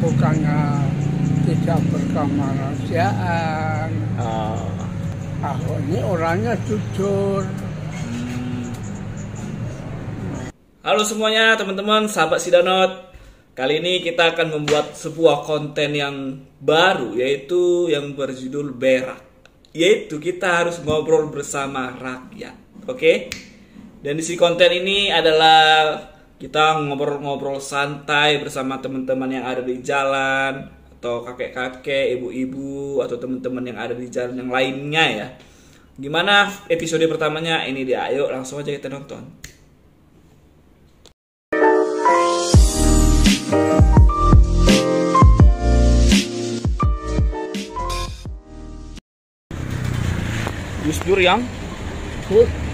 bukannya tidak berkemanusiaan. Ahok ini orangnya jujur. Halo semuanya teman-teman, sahabat Sidanot. Kali ini kita akan membuat sebuah konten yang baru, yaitu yang berjudul Berak. Yaitu kita harus ngobrol bersama rakyat. Oke? Dan isi konten ini adalah kita ngobrol-ngobrol santai bersama teman-teman yang ada di jalan, atau kakek-kakek, ibu-ibu, atau teman-teman yang ada di jalan yang lainnya ya. Gimana episode pertamanya? Ini dia, ayo langsung aja kita nonton. Gus Dur yang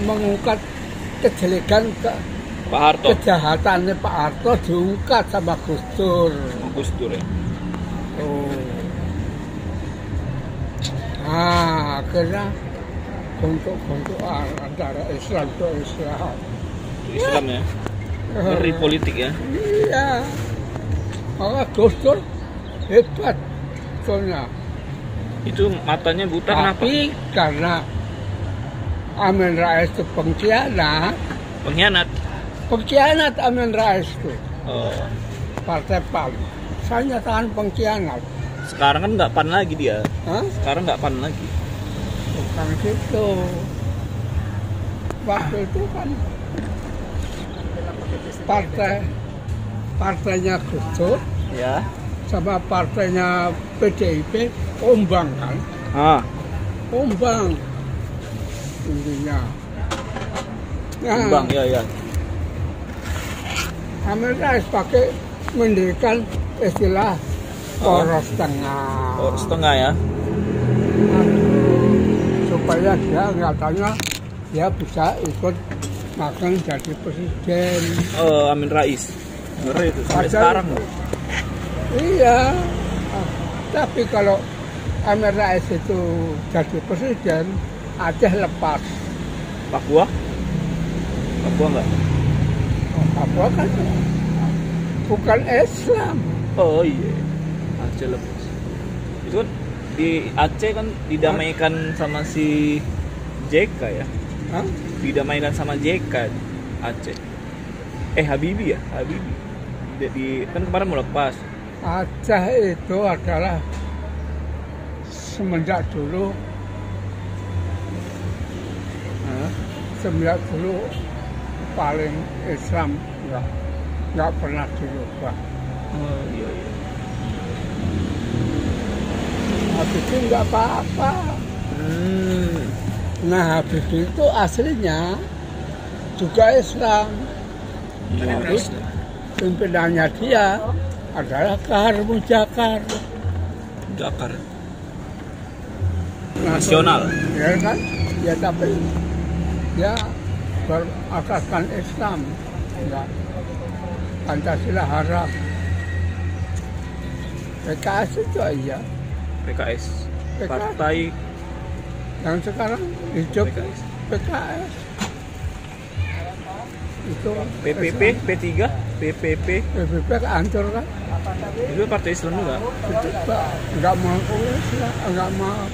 Mengungkap kejelekan Pak Harto, kejahatannya Pak Harto diungkap sama Gus Dur. Gus Dur ya. Akhirnya bentuk-bentukan antara Islam ke Islam. Islam ya. Ngeri politik ya. Iya. Maka Gus Dur hebat soalnya. Itu matanya buta kenapa? Tapi karena Amin Rais itu pengkhianat Amin Rais itu. Partai PAN. Saya nyatakan pengkhianat. Sekarang kan nggak PAN lagi dia. Sekarang nggak PAN lagi. Bukan gitu. Waktu itu kan partainya Gus Dur Ya. sama partainya PDIP ombang kan? Ombang intinya. Ombang ya. Amin Rais pakai mendirikan istilah poros tengah. Poros tengah ya. Supaya dia katanya dia bisa ikut makan jadi presiden. Amin Rais. Ngeri itu sampai sekarang loh. Iya. Tapi kalau Amin Rais itu jadi presiden, Aceh lepas. Papua nggak? Papua kan bukan Islam. Oh iya. Aceh lepas. Itu kan di Aceh kan didamaikan sama si JK ya. Didamaikan sama JK Aceh. Habibie ya, Habibie. Kan kemarin mau lepas. Aceh itu adalah semenjak dulu paling Islam, nggak pernah dirubah. Iya. Habibie nggak apa-apa. Nah, Habibie itu aslinya juga Islam. Terus pimpinannya dia adalah Kahar Mujakar. Nasional. Ya kan? Ya tapi dia berasaskan Islam. Ya. Pancasila Harap. PKS juga iya. PKS. Partai yang sekarang hidup PKS. Itu PPP, P3, PPP hancur kan? itu partai Islam juga? Itu nggak mau Islam, nggak mau.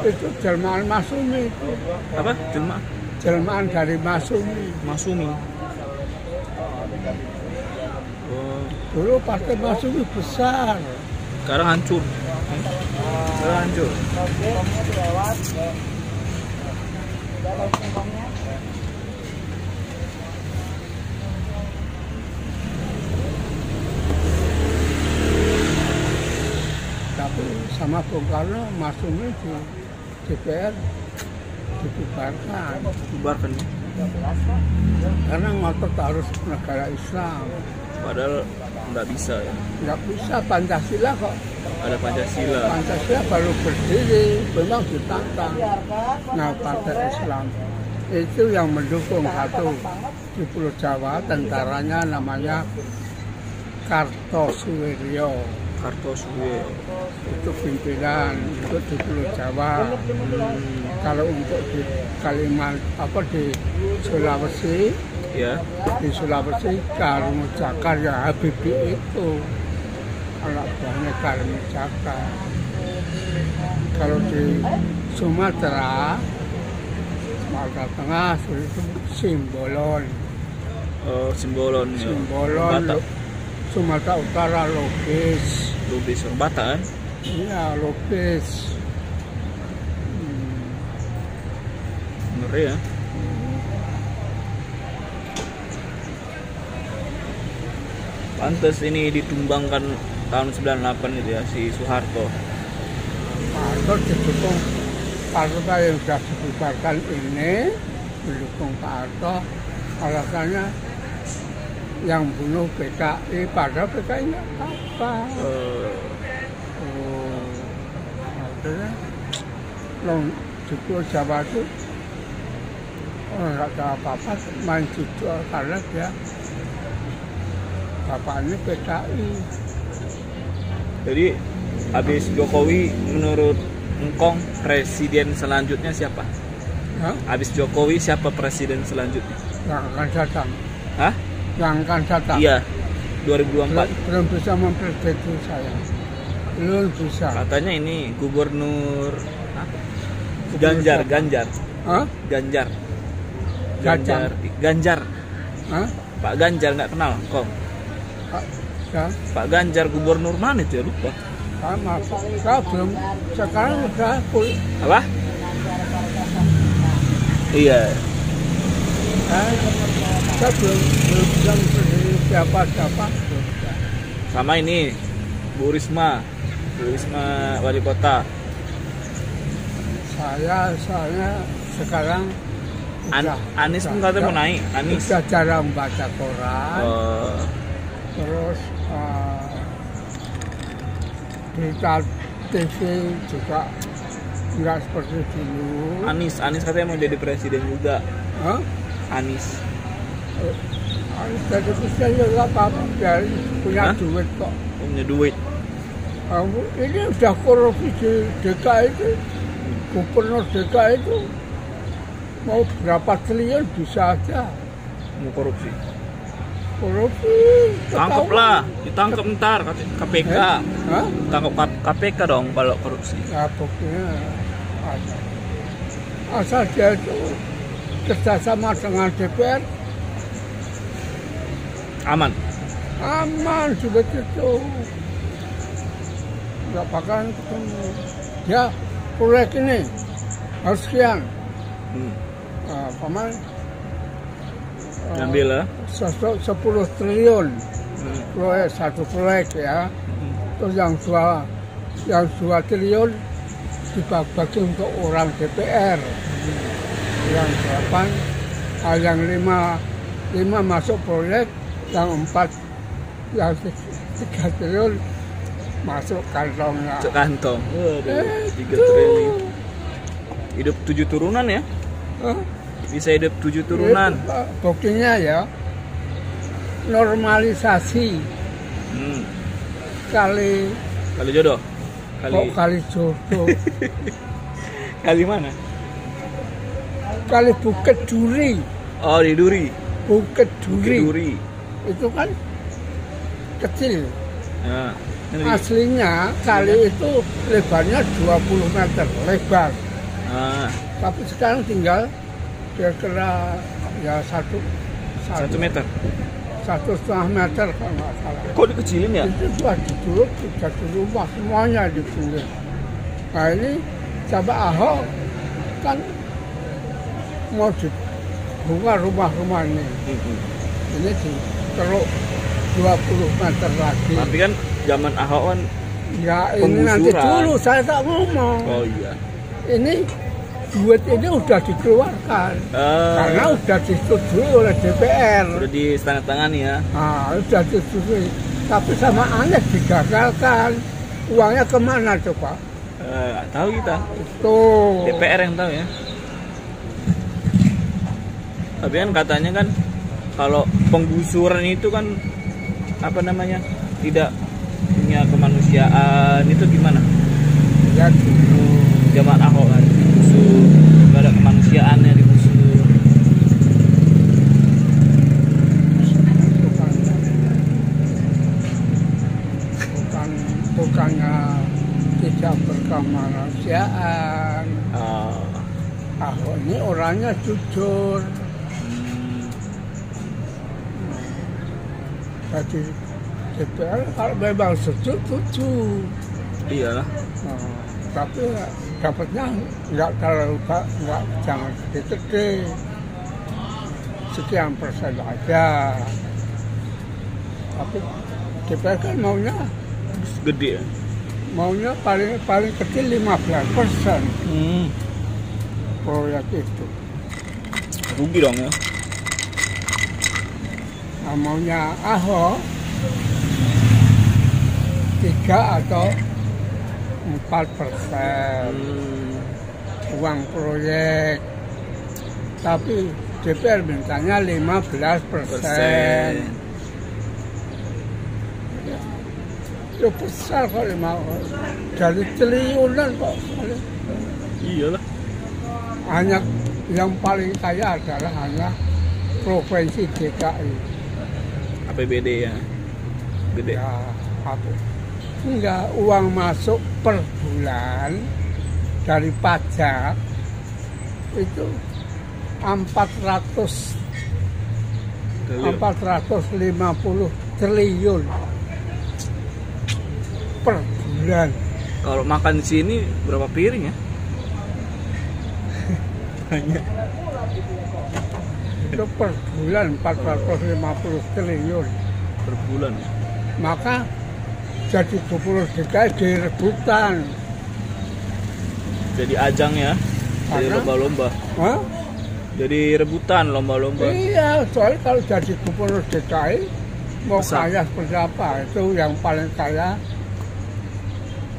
Itu jelmaan Masumi itu. Apa? Jelmaan dari Masumi. Dulu partai Masumi besar. Sekarang hancur. Tapi sama Bung Karno, Masumi di DPR dibubarkan. Karena ngotot harus negara Islam. Padahal nggak bisa ya. Nggak bisa, Pancasila kok. Ada Pancasila. Pancasila baru berdiri, memang ditantang. Nah, partai Islam itu yang mendukung satu di Pulau Jawa, tentaranya namanya Kartosuwiryo. Itu pimpinan untuk di Pulau Jawa. Kalau untuk di Kalimantan di Sulawesi ya. Di Sulawesi Kahar Mujakar ya Habibie itu. anak buahnya Karmi Jaka. Kalau di Sumatera Tengah itu Simbolon. Oh, Simbolon. Ya. Simbolon. Batak. Sumatera Utara Lubis. Lubis Batak kan? Iya, Lubis. Ngeri ya. Pantes ini ditumbangkan tahun 98 itu ya, si Soeharto. Soeharto didukung partai yang sudah dibubarkan ini, mendukung Pak Harto. Alasannya yang bunuh PKI, padahal PKI nggak apa-apa. Artinya, di Pulau Jawa itu orang nggak tahu apa-apa, main judul karena dia bapaknya PKI. Jadi habis Jokowi menurut Engkong presiden selanjutnya siapa? Hah? Habis Jokowi siapa presiden selanjutnya? Yang akan datang. Hah? Yang akan datang. Iya. 2024. Belum bisa memprediksi saya. Belum bisa. Katanya ini gubernur apa? Ganjar. Hah? Ganjar. Ganjar. Ganjar. Hah? Pak Ganjar nggak kenal, Kong. Ya. Pak Ganjar gubernur mana itu ya, lupa. Sama. Saya belum. Sekarang sudah full. Apa? Iya. Saya belum bisa memprediksi siapa. Sama ini Bu Risma wali kota. Saya sekarang Anies pun katanya mau naik. Anies. Sudah jarang baca koran. Terus berita TV juga nggak seperti dulu. Anies katanya mau jadi presiden juga. Hah? Anies Jadi presiden juga apa-apa, dari punya Hah? duit kok. punya duit. Ini udah korupsi di DKI itu, gubernur DKI itu mau berapa triliun bisa aja. Mau korupsi. Korupsi. Ditangkap ntar KPK. Hah? Tangkap KPK dong kalau korupsi. Ya buktinya ada. Asal dia itu kerjasama dengan DPR, Aman. duit itu nggak bakalan ketemu. Ya proyek ini harus sekian. Paman Ngambil lah. 10 triliun satu proyek ya. Terus yang 2 triliun dibagi untuk orang DPR. Yang 8, yang 5 masuk proyek, yang 4, yang 3 triliun masuk kantongnya. Masuk kantong. 3 triliun. Hidup 7 turunan ya? Hah? Bisa hidup 7 turunan. Buktinya ya, normalisasi kali jodoh. kali jodoh. Kali mana? Kali Bukit Duri. Oh, di Duri. Bukit Duri. Duri. Itu kan kecil. Nah, Aslinya kali itu lebarnya 20 meter lebar. nah, Tapi sekarang tinggal kira-kira ya 1 meter. 1,5 meter kalau nggak salah. Kok dikecilin ya? Itu buat duduk jadi rumah semuanya di sini. Nah ini coba Ahok kan mau dibuka rumah-rumah ini. Ini dikeruk 20 meter lagi. Tapi kan zaman Ahok kan. Ya ini nanti dulu saya tak ngomong. Oh iya. Ini duit ini udah dikeluarkan karena udah disetujui oleh DPR. Udah ditandatangani ya. Nah, udah disetujui. Tapi sama Anies digagalkan. Uangnya kemana coba? Nggak tahu kita. Itu DPR yang tahu ya. Tapi kan katanya kan kalau penggusuran itu kan apa namanya tidak punya kemanusiaan, itu gimana? ya dulu Zaman Ahok kan digusur, nggak ada kemanusiaannya digusur. bukan bukannya tidak berkemanusiaan. Ahok ini orangnya jujur. Jadi DPR kalau memang setuju. Iyalah. Tapi dapatnya nggak terlalu nggak jangan gede-gede. Sekian persen aja. Tapi DPR kan maunya Gede ya? Maunya paling kecil 15% proyek itu. Rugi dong ya? Nah, maunya Ahok 3 atau 4% uang proyek. Tapi DPR mintanya 15%. Ya besar kali mau dari triliunan kok. Iyalah. Hanya yang paling kaya adalah hanya provinsi DKI. APBD ya, gede. Ya, apa? Enggak, uang masuk per bulan dari pajak itu 450 triliun per bulan. Kalau makan di sini berapa piring ya? Banyak. Itu per bulan 450 triliun Per bulan. Maka jadi gubernur DKI direbutan. Jadi ajang ya, jadi Karena- lomba-lomba. Hah? Jadi rebutan lomba-lomba. Iya, soalnya kalau jadi gubernur DKI mau Besar. kaya seperti apa? Itu yang paling kaya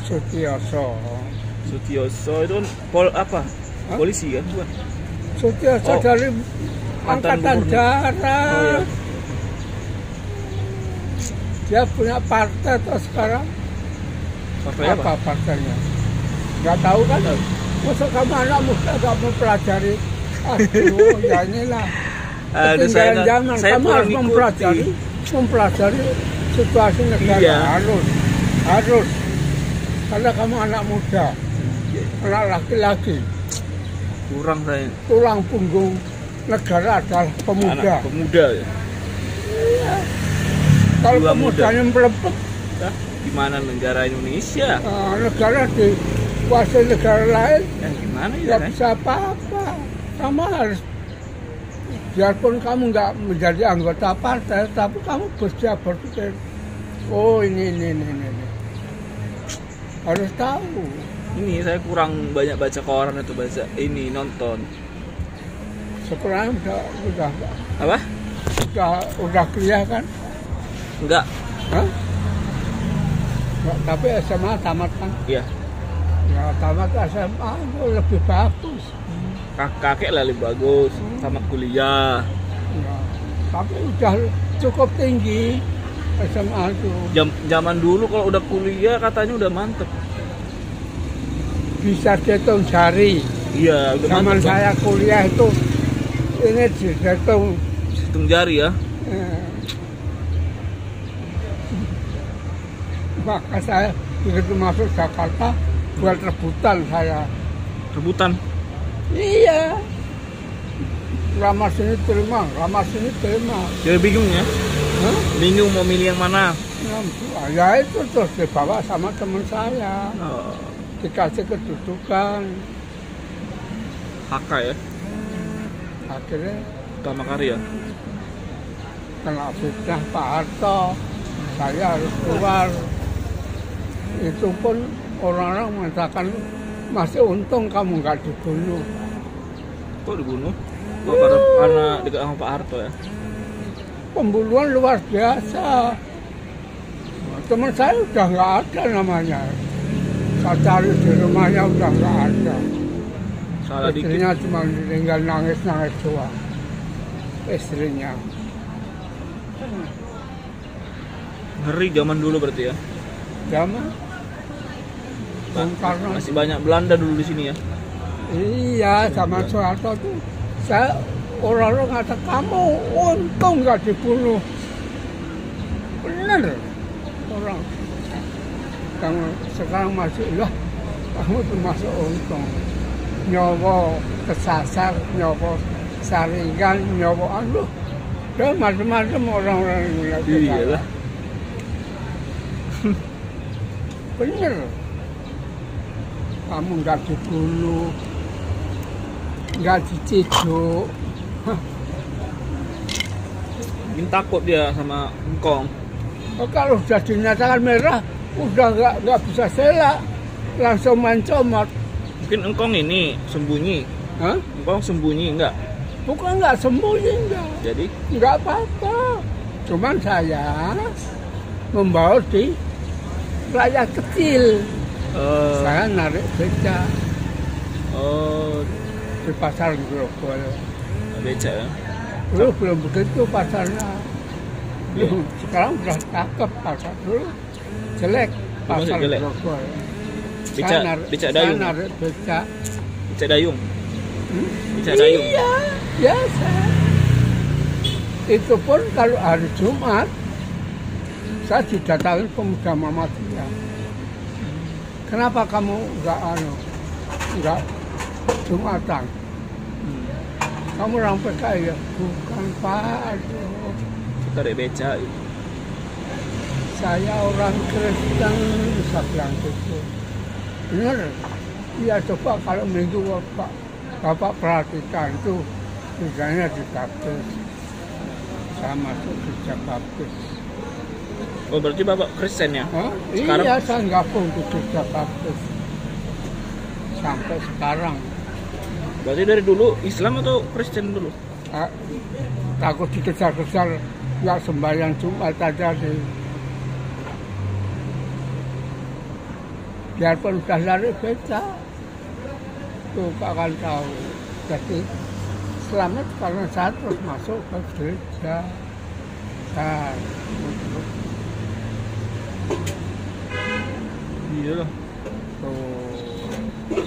Sutioso. Sutioso itu apa? Hah? Polisi kan? Bukan. Sutioso Oh, dari mantan Angkatan gubernur. Darat. Oh, iya. Dia punya partai atau sekarang? Partai apa? Apa partainya? Nggak tahu kan? Masa kamu anak muda gak mempelajari? Aduh, ya inilah. Aduh, Ketinggalan zaman. saya Kamu kurang harus ngikuti. mempelajari situasi negara. Iya. Harus. Karena kamu anak muda, anak laki-laki. Kurang saya. Tulang punggung negara adalah pemuda. Anak pemuda ya. Kalau Jiwa pemudanya melepet, Hah? Gimana negara Indonesia? negara dikuasai negara lain, Ya gimana ya? nggak Kan? bisa apa-apa. Kamu harus, biarpun kamu nggak menjadi anggota partai, tapi kamu bersiap berpikir, oh ini. Harus tahu. Ini saya kurang banyak baca koran atau baca ini nonton. Sekarang Apa? udah kuliah kan? Enggak. Hah? Nggak, tapi SMA tamat kan? Iya. Ya tamat SMA itu lebih bagus. Kakek lah lebih bagus. Tamat kuliah. Ya, tapi udah cukup tinggi SMA itu. Zaman dulu kalau udah kuliah katanya udah mantep. Bisa dihitung jari. Iya, udah Zaman mantep. saya kuliah itu ini dihitung. Hitung jari ya. eh, Maka saya begitu masuk Jakarta buat rebutan saya. Rebutan. Iya. Ramah sini terima, ramah sini terima. Jadi bingung ya. Hah? Bingung mau milih yang mana. Ya itu terus dibawa sama teman saya. Oh, Dikasih kedudukan. HK ya. Akhirnya Utama Karya. kena fitnah Pak Harto. Saya harus keluar. Itu pun orang-orang mengatakan masih untung kamu nggak dibunuh. Kok dibunuh? Kok karena dekat sama Pak Harto ya? Pembunuhan luar biasa. Teman saya udah nggak ada namanya. Saya cari di rumahnya udah nggak ada. Salah dikit. Istrinya cuma tinggal nangis-nangis doang. Istrinya. Ngeri zaman dulu berarti ya. Zaman Bung Karno. Masih banyak Belanda dulu di sini ya. Iya, zaman Soeharto tuh saya orang-orang kata kamu untung nggak dibunuh. Bener orang. kamu sekarang masuk ya, kamu termasuk untung. Nyowo kesasar, nyowo saringan, nyowo aduh, dan macam-macam orang-orang yang melihat Iyalah. Bener. Kamu nggak dibunuh, nggak diciduk. Mungkin takut dia sama engkong. Oh, kalau sudah dinyatakan merah, udah nggak bisa selak, langsung mencomot. Mungkin engkong ini sembunyi. Hah? Engkong sembunyi enggak? Bukan nggak sembunyi enggak, Jadi nggak apa-apa. Cuman saya membawa di rakyat kecil. Saya narik beca di pasar Grogol. beca ya. Dulu belum begitu pasarnya. Sekarang sudah cakep pasar, dulu jelek pasar jelek? Grogol. Beca dayung. Saya narik beca. Beca dayung. Beca dayung. Iya, biasa. Itu pun kalau hari Jumat, saya didatangi pemuda Muhammadiyah. Kenapa kamu nggak Jumatan? Kamu orang PKI ya? Bukan Pak, aduh. Tarik beca. Saya orang Kristen, bisa bilang gitu. Benar? Iya, coba kalau minggu Bapak perhatikan itu, misalnya di baptis. Saya masuk gereja baptis. Oh, berarti Bapak Kristen ya? Hah? Sekarang? Iya, saya gabung di gereja baptis. Sampai sekarang. Berarti dari dulu Islam atau Kristen dulu? Takut dikejar-kejar, nggak sembahyang Jumat aja di. Biarpun udah lari beca, tuh akan tahu. Jadi selamat karena saya terus masuk ke gereja. Iya. Tuh,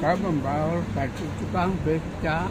saya membawa baju tukang beca.